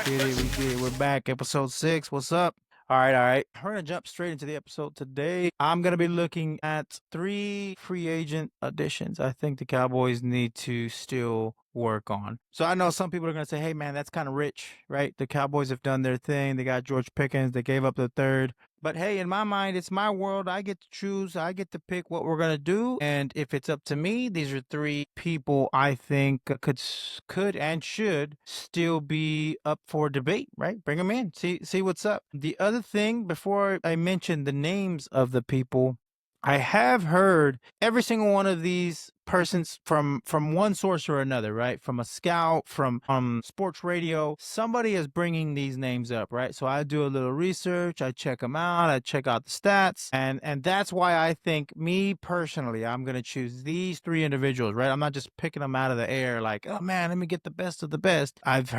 We get it. We're back. Episode 6. What's up? All right. We're gonna jump straight into the episode today. I'm gonna be looking at 3 free agent additions I think the Cowboys need to still work on. So I know some people are gonna say, hey man, that's kind of rich, right? The Cowboys have done their thing. They got George Pickens, they gave up the third. But hey, in my mind, it's my world. I get to choose. I get to pick what we're gonna do. And if it's up to me, these are 3 people I think could and should still be up for debate. Right? Bring them in. See what's up. The other thing, before I mention the names of the people, I have heard every single one of these persons from one source or another, right? From a scout, from sports radio, somebody is bringing these names up, right? So I do a little research, I check them out, I check out the stats, and that's why I think, me personally, I'm gonna choose these 3 individuals, right? I'm not just picking them out of the air like, oh man, let me get the best of the best. I've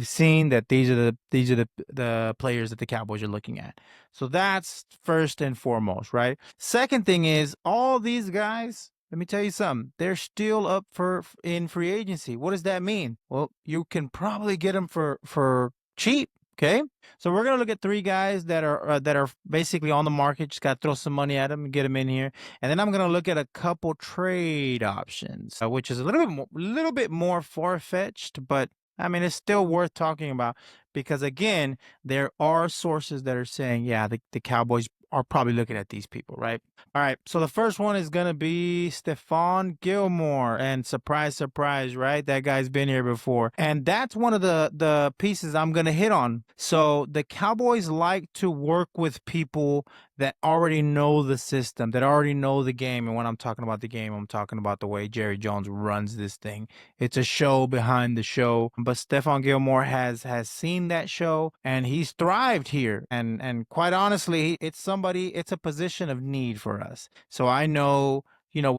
seen that these are the players that the Cowboys are looking at. So that's first and foremost, right? Second thing is, all these guys, let me tell you something, they're still up for in free agency. What does that mean? Well, you can probably get them for cheap. Okay, so we're gonna look at 3 guys that are basically on the market. Just gotta throw some money at them and get them in here, and then I'm gonna look at a couple trade options, which is a little bit more far fetched, but I mean, it's still worth talking about because, again, there are sources that are saying, yeah, the Cowboys are probably looking at these people, right? All right, so the first one is going to be Stephon Gilmore. And surprise, surprise, right? That guy's been here before. And that's one of the pieces I'm going to hit on. So the Cowboys like to work with people that already know the system, that already know the game. And when I'm talking about the game, I'm talking about the way Jerry Jones runs this thing. It's a show behind the show. But Stephon Gilmore has seen that show and he's thrived here. And quite honestly, it's a position of need for us. So I know,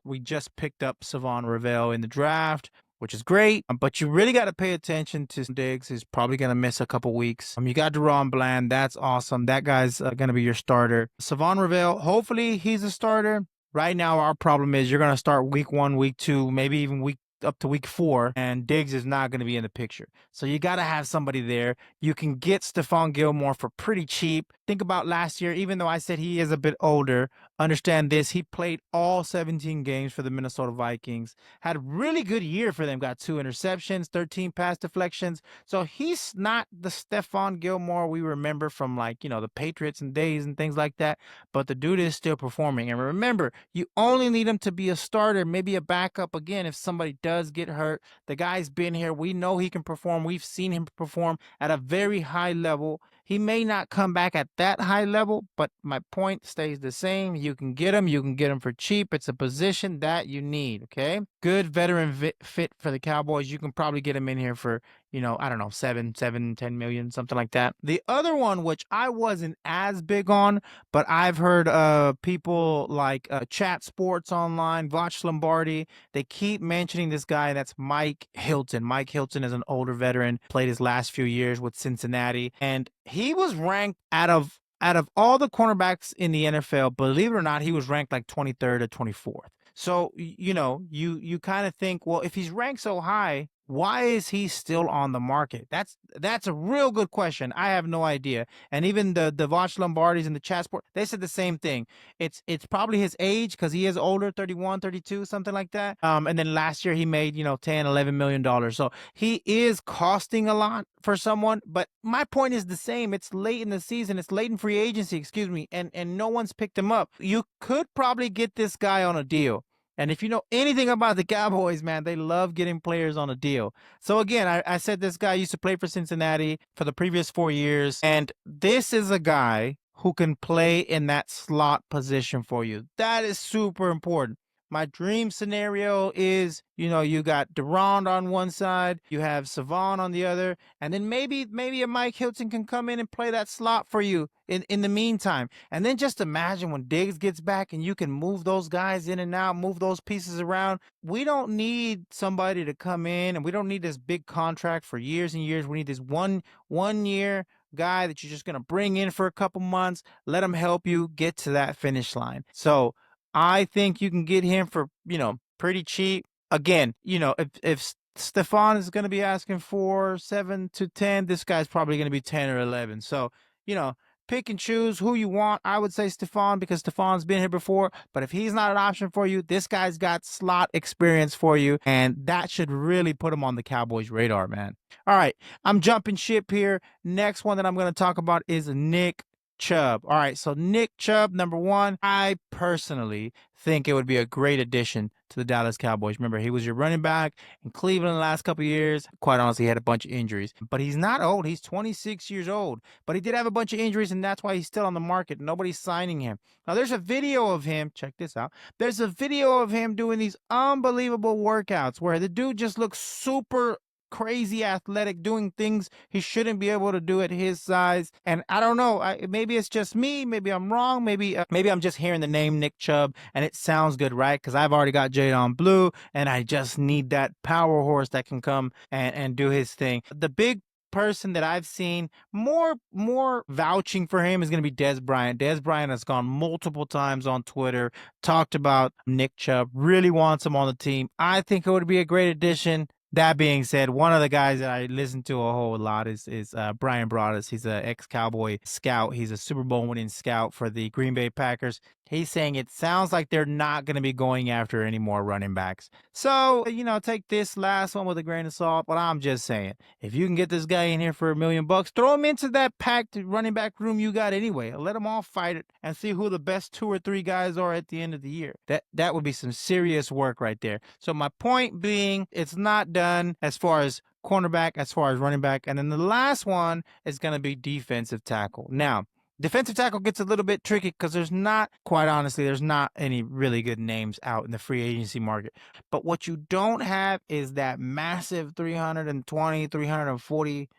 we just picked up Savon Ravel in the draft, which is great, but you really got to pay attention to Diggs. He's probably going to miss a couple weeks. You got Deron Bland. That's awesome. That guy's going to be your starter. Savon Ravel, hopefully he's a starter. Right now, our problem is you're going to start week 1, week 2, maybe even week up to week 4, and Diggs is not going to be in the picture. So you got to have somebody there. You can get Stephon Gilmore for pretty cheap. Think about last year, even though I said he is a bit older, understand this, he played all 17 games for the Minnesota Vikings, had a really good year for them, got 2 interceptions, 13 pass deflections. So he's not the Stephon Gilmore we remember from, like, the Patriots and days and things like that, but the dude is still performing. And remember, you only need him to be a starter, maybe a backup again if somebody does get hurt. The guy's been here. We know he can perform. We've seen him perform at a very high level. He may not come back at that high level, but my point stays the same. You can get him. You can get him for cheap. It's a position that you need, okay? Good veteran fit for the Cowboys. You can probably get him in here for, I don't know, 10 million, something like that. The other one, which I wasn't as big on, but I've heard people like Chat Sports Online, Voch Lombardi, they keep mentioning this guy. That's Mike Hilton. Mike Hilton is an older veteran, played his last few years with Cincinnati, and he was ranked out of all the cornerbacks in the NFL, believe it or not, he was ranked like 23rd or 24th. So, you kind of think, well, if he's ranked so high, why is he still on the market? That's a real good question. I have no idea. And even the Voch Lombardis and the Chat Sport, they said the same thing. It's probably his age because he is older, 31, 32, something like that. And then last year he made, 10, $11 million. So he is costing a lot for someone. But my point is the same. It's late in the season. It's late in free agency, excuse me. And no one's picked him up. You could probably get this guy on a deal. And if you know anything about the Cowboys, man, they love getting players on a deal. So again, I said this guy used to play for Cincinnati for the previous 4 years. And this is a guy who can play in that slot position for you. That is super important. My dream scenario is, you got Durand on one side, you have Savon on the other, and then maybe a Mike Hilton can come in and play that slot for you in the meantime. And then just imagine when Diggs gets back and you can move those guys in and out, move those pieces around. We don't need somebody to come in, and we don't need this big contract for years and years. We need this one year guy that you're just going to bring in for a couple months, let him help you get to that finish line. So I think you can get him for, pretty cheap. Again, if Stephon is going to be asking for 7 to 10. This guy's probably going to be 10 or 11. So, you know, pick and choose who you want. I would say Stephon because Stephon's been here before. But if he's not an option for you, this guy's got slot experience for you. And that should really put him on the Cowboys' radar, man. All right. I'm jumping ship here. Next one that I'm going to talk about is Nick Chubb. All right, so Nick Chubb, number one, I personally think it would be a great addition to the Dallas Cowboys. Remember, he was your running back in Cleveland the last couple of years. Quite honestly, he had a bunch of injuries, but he's not old. He's 26 years old, but he did have a bunch of injuries, and that's why he's still on the market. Nobody's signing him. Now, there's a video of him. Check this out. There's a video of him doing these unbelievable workouts where the dude just looks super crazy athletic, doing things he shouldn't be able to do at his size. And I don't know, maybe it's just me, maybe I'm wrong, maybe I'm just hearing the name Nick Chubb and it sounds good, right? Because I've already got Jadon Blue and I just need that power horse that can come and do his thing. The big person that I've seen more vouching for him is going to be Dez Bryant. Dez Bryant has gone multiple times on Twitter, talked about Nick Chubb, really wants him on the team. I think it would be a great addition. That being said, one of the guys that I listen to a whole lot is Brian Broaddus. He's an ex-Cowboy scout. He's a Super Bowl winning scout for the Green Bay Packers. He's saying it sounds like they're not going to be going after any more running backs. So, take this last one with a grain of salt. But I'm just saying, if you can get this guy in here for $1 million, throw him into that packed running back room you got anyway. Let them all fight it and see who the best 2 or 3 guys are at the end of the year. That would be some serious work right there. So my point being, it's not done as far as cornerback, as far as running back. And then the last one is going to be defensive tackle. Now, defensive tackle gets a little bit tricky because there's not any really good names out in the free agency market. But what you don't have is that massive 320, 340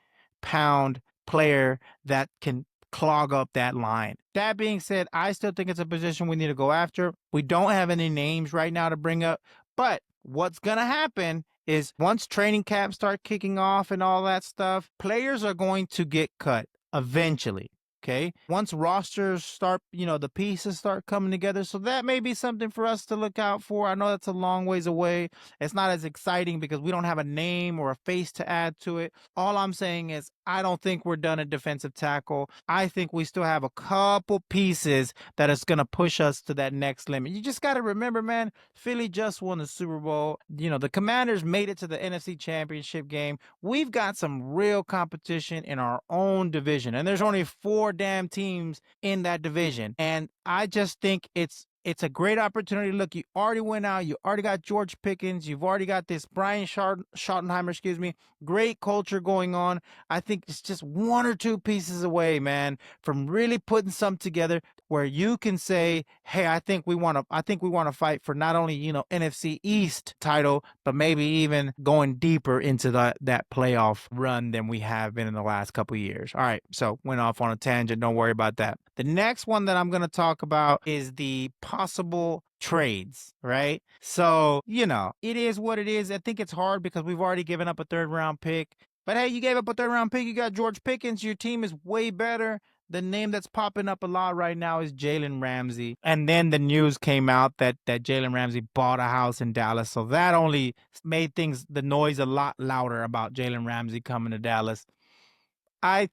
pound player that can clog up that line. That being said, I still think it's a position we need to go after. We don't have any names right now to bring up, but what's going to happen is once training camps start kicking off and all that stuff, players are going to get cut eventually. Okay. Once rosters start, the pieces start coming together. So that may be something for us to look out for. I know that's a long ways away. It's not as exciting because we don't have a name or a face to add to it. All I'm saying is I don't think we're done at defensive tackle. I think we still have a couple pieces that is going to push us to that next limit. You just got to remember, man, Philly just won the Super Bowl. The Commanders made it to the NFC Championship game. We've got some real competition in our own division, and there's only 4 damn teams in that division. And I just think it's a great opportunity. Look, you already went out. You already got George Pickens. You've already got this Brian Schottenheimer, great culture going on. I think it's just 1 or 2 pieces away, man, from really putting something together where you can say, hey, I think we want to fight for not only, NFC East title, but maybe even going deeper into that playoff run than we have been in the last couple of years. All right, so went off on a tangent. Don't worry about that. The next one that I'm going to talk about is the possible trades, right? So, it is what it is. I think it's hard because we've already given up a 3rd round pick. But hey, you gave up a 3rd round pick. You got George Pickens. Your team is way better. The name that's popping up a lot right now is Jalen Ramsey. And then the news came out that Jalen Ramsey bought a house in Dallas. So that only made the noise a lot louder about Jalen Ramsey coming to Dallas. I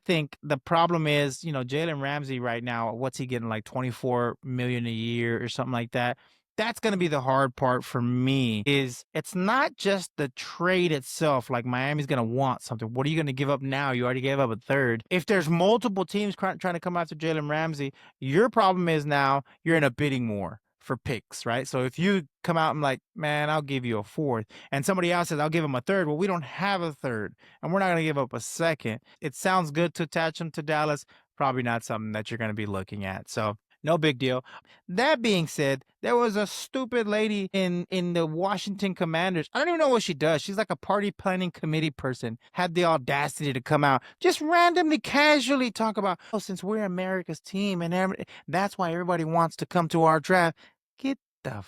think the problem is, Jalen Ramsey right now, what's he getting, like $24 million a year or something like that? That's going to be the hard part for me. Is it's not just the trade itself. Like Miami's going to want something. What are you going to give up now? You already gave up a 3rd. If there's multiple teams trying to come after Jalen Ramsey, your problem is now you're in a bidding war for picks, right? So if you come out and like, man, I'll give you a 4th, and somebody else says, I'll give him a 3rd. Well, we don't have a 3rd, and we're not going to give up a 2nd. It sounds good to attach him to Dallas. Probably not something that you're going to be looking at. So no big deal. That being said, there was a stupid lady in the Washington Commanders. I don't even know what she does. She's like a party planning committee person. Had the audacity to come out, just randomly, casually talk about, since we're America's team and that's why everybody wants to come to our draft. Get the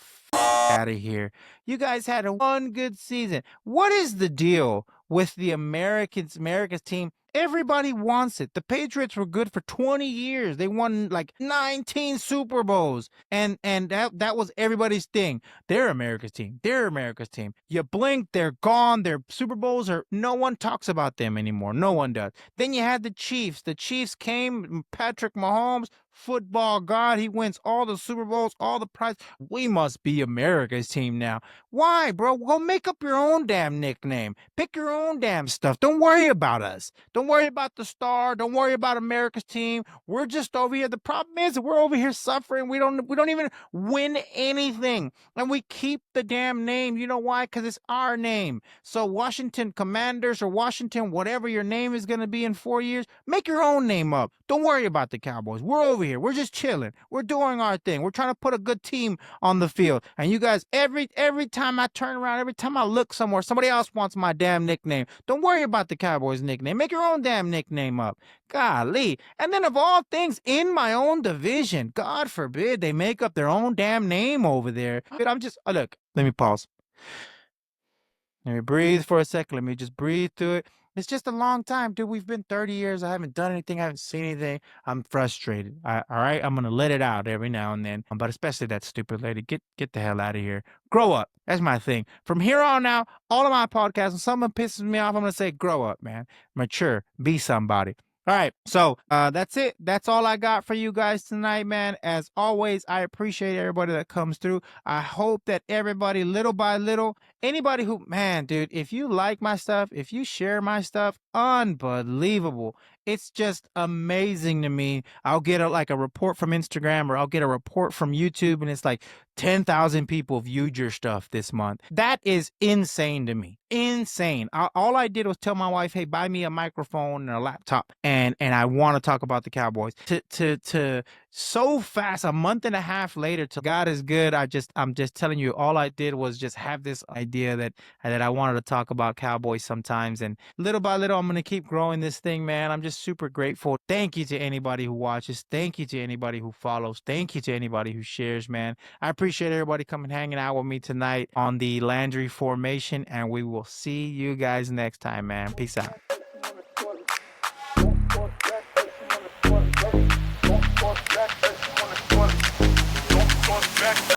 out of here. You guys had one good season. What is the deal with the America's team? Everybody wants it. The Patriots were good for 20 years. They won like 19 Super Bowls. And that was everybody's thing. They're America's team. They're America's team. You blink, they're gone. Their Super Bowls are no one talks about them anymore. No one does. Then you had the Chiefs. The Chiefs came, Patrick Mahomes, football god. He wins all the Super Bowls, all the prizes. We must be America's team now. Why, bro? Go make up your own damn nickname. Pick your own damn stuff. Don't worry about us. Don't worry about the star. Don't worry about America's team. We're just over here. The problem is we're over here suffering. We don't even win anything. And we keep the damn name. You know why? Because it's our name. So Washington Commanders or Washington, whatever your name is going to be in 4 years, make your own name up. Don't worry about the Cowboys. We're over here. We're just chilling. We're doing our thing. We're trying to put a good team on the field. And you guys, every time I turn around, every time I look somewhere, somebody else wants my damn nickname. Don't worry about the Cowboys nickname. Make your own damn nickname up. Golly. And then of all things, in my own division, God forbid they make up their own damn name over there. I'm just, look, let me pause. Let me breathe for a second. Let me just breathe through it. It's just a long time, dude. We've been 30 years. I haven't done anything. I haven't seen anything. I'm frustrated. All right. I'm gonna let it out every now and then. But especially that stupid lady. Get the hell out of here. Grow up. That's my thing. From here on out, all of my podcasts, when someone pisses me off, I'm gonna say, grow up, man. Mature. Be somebody. All right, so that's it. That's all I got for you guys tonight, man. As always, I appreciate everybody that comes through. I hope that everybody, little by little, anybody who, man, dude, if you like my stuff, if you share my stuff, unbelievable. It's just amazing to me. I'll get a report from Instagram or I'll get a report from YouTube and it's like 10,000 people viewed your stuff this month. That is insane to me. Insane. All I did was tell my wife, hey, buy me a microphone and a laptop. And I want to talk about the Cowboys. To so fast, a month and a half later, to God is good. I'm just telling you, all I did was just have this idea that I wanted to talk about Cowboys sometimes. And little by little, I'm going to keep growing this thing, man. I'm just super grateful. Thank you to anybody who watches. Thank you to anybody who follows. Thank you to anybody who shares, man. I appreciate everybody coming hanging out with me tonight on the Landry Formation. And we will see you guys next time, man. Peace out.